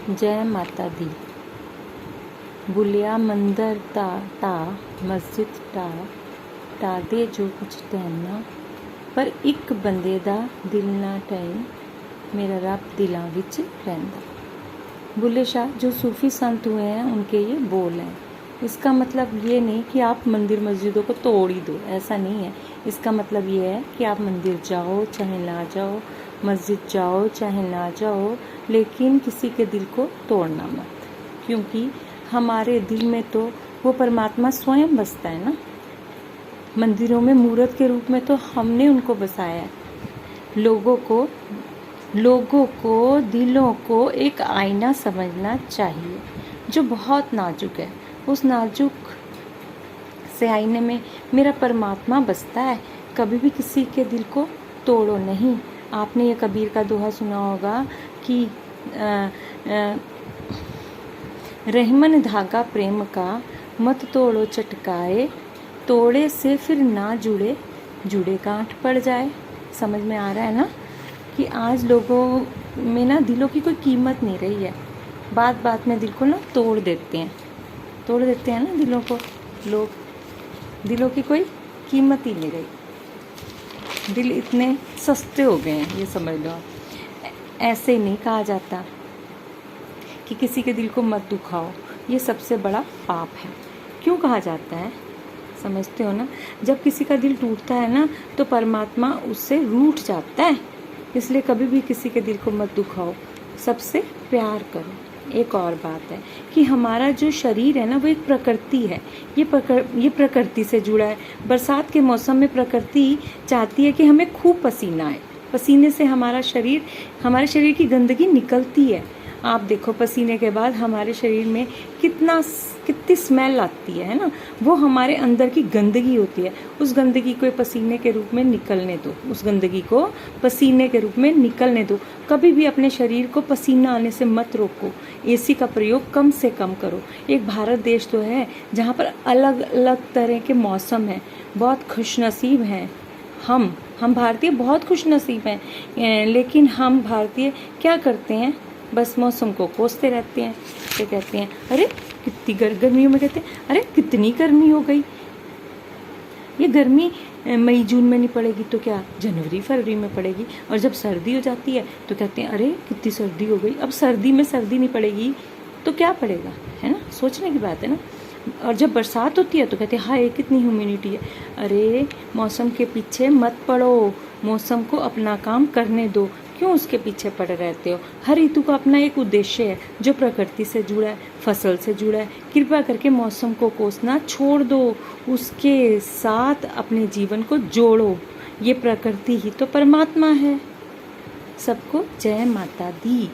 जय माता दी। बुलिया मंदिर टा मस्जिद टा दे जो कुछ टहना, पर एक बंदे दा दिल ना टहे, मेरा रब दिलां विच रहिंदा। बुल्ले शाह जो सूफी संत हुए हैं उनके ये बोल हैं। इसका मतलब ये नहीं कि आप मंदिर मस्जिदों को तोड़ ही दो, ऐसा नहीं है। इसका मतलब ये है कि आप मंदिर जाओ चाहे ना जाओ, मस्जिद जाओ चाहे ना जाओ, लेकिन किसी के दिल को तोड़ना मत, क्योंकि हमारे दिल में तो वो परमात्मा स्वयं बसता है ना। मंदिरों में मूर्त के रूप में तो हमने उनको बसाया है। लोगों को दिलों को एक आईना समझना चाहिए जो बहुत नाजुक है। उस नाजुक से आईने में मेरा परमात्मा बसता है। कभी भी किसी के दिल को तोड़ो नहीं। आपने ये कबीर का दोहा सुना होगा कि रहमन धागा प्रेम का, मत तोड़ो चटकाए, तोड़े से फिर ना जुड़े, जुड़े गांठ पड़ जाए। समझ में आ रहा है ना कि आज लोगों में ना दिलों की कोई कीमत नहीं रही है। बात बात में दिल को ना तोड़ देते हैं ना दिलों को लोग। दिलों की कोई कीमत ही नहीं रही। दिल इतने सस्ते हो गए हैं, ये समझ लो। ऐसे नहीं कहा जाता कि किसी के दिल को मत दुखाओ, ये सबसे बड़ा पाप है। क्यों कहा जाता है समझते हो ना? जब किसी का दिल टूटता है ना तो परमात्मा उससे रूठ जाता है। इसलिए कभी भी किसी के दिल को मत दुखाओ, सबसे प्यार करो। एक और बात है कि हमारा जो शरीर है ना वो एक प्रकृति है। ये प्रकृति से जुड़ा है। बरसात के मौसम में प्रकृति चाहती है कि हमें खूब पसीना आए। पसीने से हमारे शरीर की गंदगी निकलती है। आप देखो पसीने के बाद हमारे शरीर में कितनी स्मेल आती है ना। वो हमारे अंदर की गंदगी होती है। उस गंदगी को पसीने के रूप में निकलने दो। कभी भी अपने शरीर को पसीना आने से मत रोको। एसी का प्रयोग कम से कम करो। एक भारत देश तो है जहाँ पर अलग अलग तरह के मौसम हैं। बहुत खुशनसीब हैं हम भारतीय, बहुत खुशनसीब हैं। लेकिन हम भारतीय क्या करते हैं? बस मौसम को कोसते रहते हैं। तो कहते हैं अरे कितनी गर्मियों में कहते हैं अरे कितनी गर्मी हो गई। ये गर्मी मई जून में नहीं पड़ेगी तो क्या जनवरी फरवरी में पड़ेगी। और जब सर्दी हो जाती है तो कहते हैं अरे कितनी सर्दी हो गई। अब सर्दी में सर्दी नहीं पड़ेगी तो क्या पड़ेगा, है ना? सोचने की बात है ना। और जब बरसात होती है तो कहते हैं हाय कितनी ह्यूमिडिटी है। अरे मौसम के पीछे मत पड़ो, मौसम को अपना काम करने दो। क्यों उसके पीछे पड़े रहते हो? हर ऋतु का अपना एक उद्देश्य है जो प्रकृति से जुड़ा है, फसल से जुड़ा है। कृपया करके मौसम को कोसना छोड़ दो, उसके साथ अपने जीवन को जोड़ो। ये प्रकृति ही तो परमात्मा है। सबको जय माता दी।